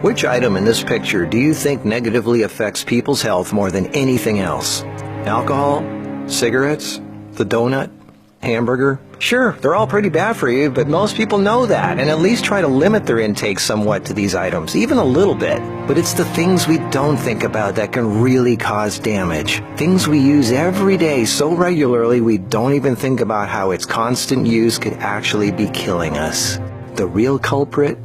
Which item in this picture do you think negatively affects people's health more than anything else? Alcohol? Cigarettes? The donut? Hamburger? Sure, they're all pretty bad for you, but most people know that and at least try to limit their intake somewhat to these items, even a little bit. But it's the things we don't think about that can really cause damage. Things we use every day so regularly we don't even think about how its constant use could actually be killing us. The real culprit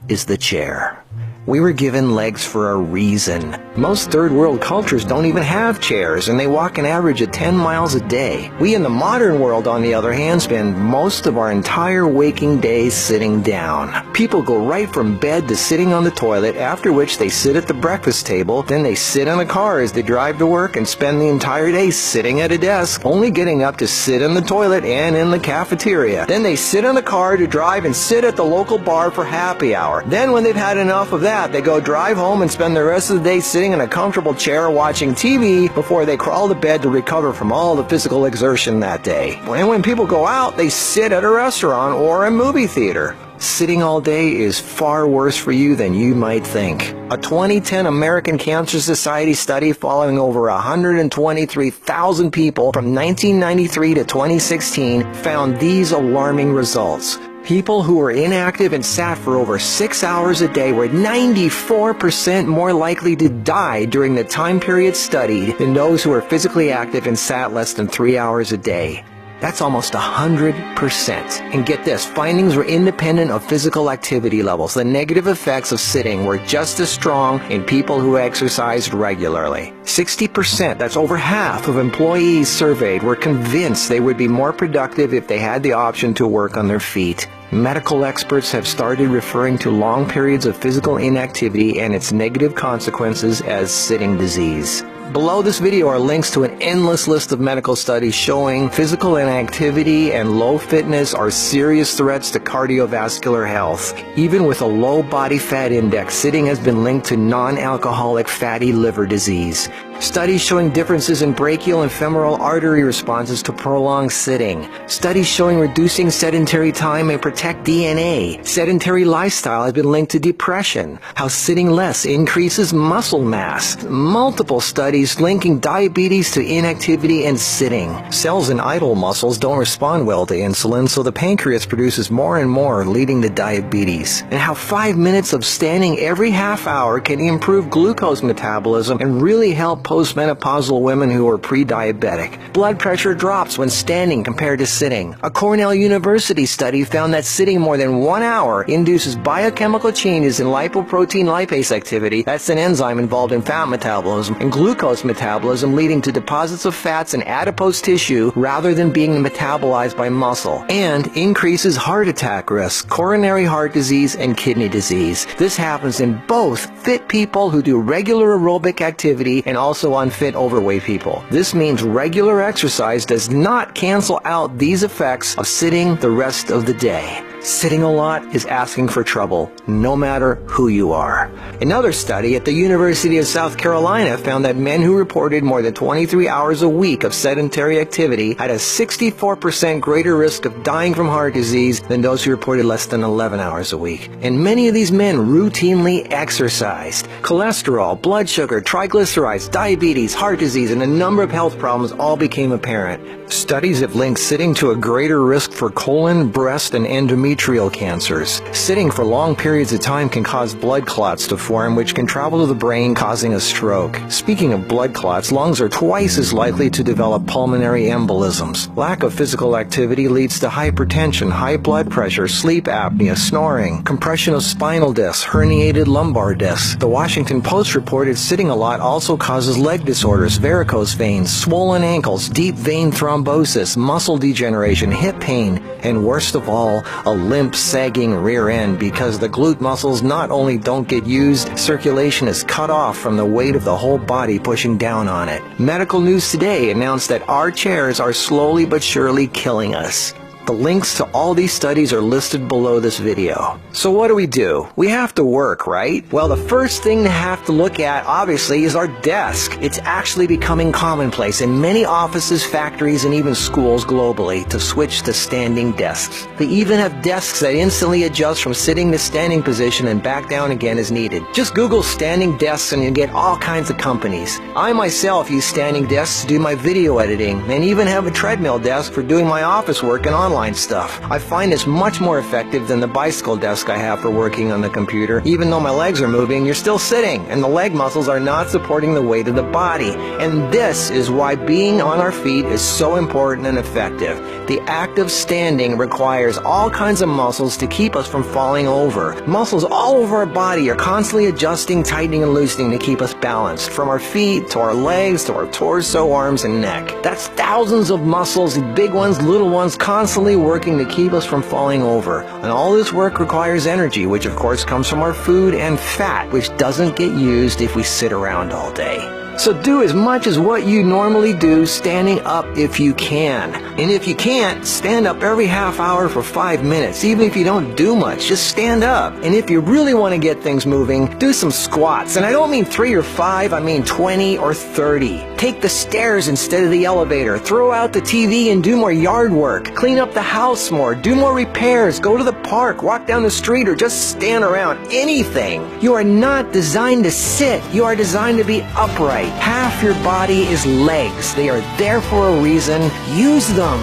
is the chair. We were given legs for a reason. Most third world cultures don't even have chairs, and they walk an average of 10 miles a day. We in the modern world, on the other hand, spend most of our entire waking days sitting down. People go right from bed to sitting on the toilet, after which they sit at the breakfast table, then they sit in a car as they drive to work and spend the entire day sitting at a desk, only getting up to sit in the toilet and in the cafeteria. Then they sit in the car to drive and sit at the local bar for happy hour. Then when they've had enough of that, they go drive home and spend the rest of the day sitting in a comfortable chair watching TV before they crawl to bed to recover from all the physical exertion that day. And when people go out, they sit at a restaurant or a movie theater. Sitting all day is far worse for you than you might think. A 2010 American Cancer Society study following over 123,000 people from 1993 to 2016 found these alarming results. People who were inactive and sat for over 6 hours a day were 94% more likely to die during the time period studied than those who were physically active and sat less than 3 hours a day. That's almost 100%. And get this, findings were independent of physical activity levels. The negative effects of sitting were just as strong in people who exercised regularly. 60%, that's over half of employees surveyed, were convinced they would be more productive if they had the option to work on their feet. Medical experts have started referring to long periods of physical inactivity and its negative consequences as sitting disease. Below this video are links to an endless list of medical studies showing physical inactivity and low fitness are serious threats to cardiovascular health. Even with a low body fat index, sitting has been linked to non-alcoholic fatty liver disease. Studies showing differences in brachial and femoral artery responses to prolonged sitting. Studies showing reducing sedentary time may protect DNA. Sedentary lifestyle has been linked to depression. How sitting less increases muscle mass. Multiple studies linking diabetes to inactivity and sitting. Cells in idle muscles don't respond well to insulin, so the pancreas produces more and more, leading to diabetes. And how 5 minutes of standing every half hour can improve glucose metabolism and really help postmenopausal women who are pre-diabetic. Blood pressure drops when standing compared to sitting. A Cornell University study found that sitting more than 1 hour induces biochemical changes in lipoprotein lipase activity, that's an enzyme involved in fat metabolism, and glucose metabolism, leading to deposits of fats in adipose tissue rather than being metabolized by muscle, and increases heart attack risk, coronary heart disease, and kidney disease. This happens in both fit people who do regular aerobic activity and also unfit overweight people. This means regular exercise does not cancel out these effects of sitting the rest of the day. Sitting a lot is asking for trouble, no matter who you are. Another study at the University of South Carolina found that men who reported more than 23 hours a week of sedentary activity had a 64% greater risk of dying from heart disease than those who reported less than 11 hours a week. And many of these men routinely exercised. Cholesterol, blood sugar, triglycerides, diabetes, heart disease, and a number of health problems all became apparent. Studies have linked sitting to a greater risk for colon, breast, and endometrial cancers. Sitting for long periods of time can cause blood clots to form, which can travel to the brain, causing a stroke. Speaking of blood clots, lungs are twice as likely to develop pulmonary embolisms. Lack of physical activity leads to hypertension, high blood pressure, sleep apnea, snoring, compression of spinal discs, herniated lumbar discs. The Washington Post reported sitting a lot also causes leg disorders, varicose veins, swollen ankles, deep vein thrombosis, muscle degeneration, hip pain, and worst of all, a limp, sagging rear end because the glute muscles not only don't get used, circulation is cut off from the weight of the whole body pushing down on it. Medical News Today announced that our chairs are slowly but surely killing us. The links to all these studies are listed below this video. So what do? We have to work, right? Well, the first thing to have to look at, obviously, is our desk. It's actually becoming commonplace in many offices, factories, and even schools globally to switch to standing desks. They even have desks that instantly adjust from sitting to standing position and back down again as needed. Just Google standing desks and you get all kinds of companies. I myself use standing desks to do my video editing and even have a treadmill desk for doing my office work and online stuff. I find this much more effective than the bicycle desk I have for working on the computer. Even though my legs are moving, you're still sitting, and the leg muscles are not supporting the weight of the body. And this is why being on our feet is so important and effective. The act of standing requires all kinds of muscles to keep us from falling over. Muscles all over our body are constantly adjusting, tightening, and loosening to keep us balanced, from our feet to our legs to our torso, arms, and neck. That's thousands of muscles, big ones, little ones, constantly working to keep us from falling over. And all this work requires energy, which of course comes from our food, and fat, which doesn't get used if we sit around all day. So do as much as what you normally do standing up if you can. And if you can't, stand up every half hour for 5 minutes. Even if you don't do much, just stand up. And if you really want to get things moving, do some squats. And I don't mean 3 or 5, I mean 20 or 30. Take the stairs instead of the elevator. Throw out the TV and do more yard work. Clean up the house more. Do more repairs. Go to the park. Walk down the street or just stand around. Anything. You are not designed to sit. You are designed to be upright. Half your body is legs. They are there for a reason. Use them.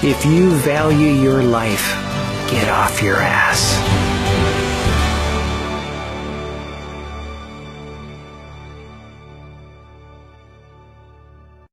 If you value your life, get off your ass.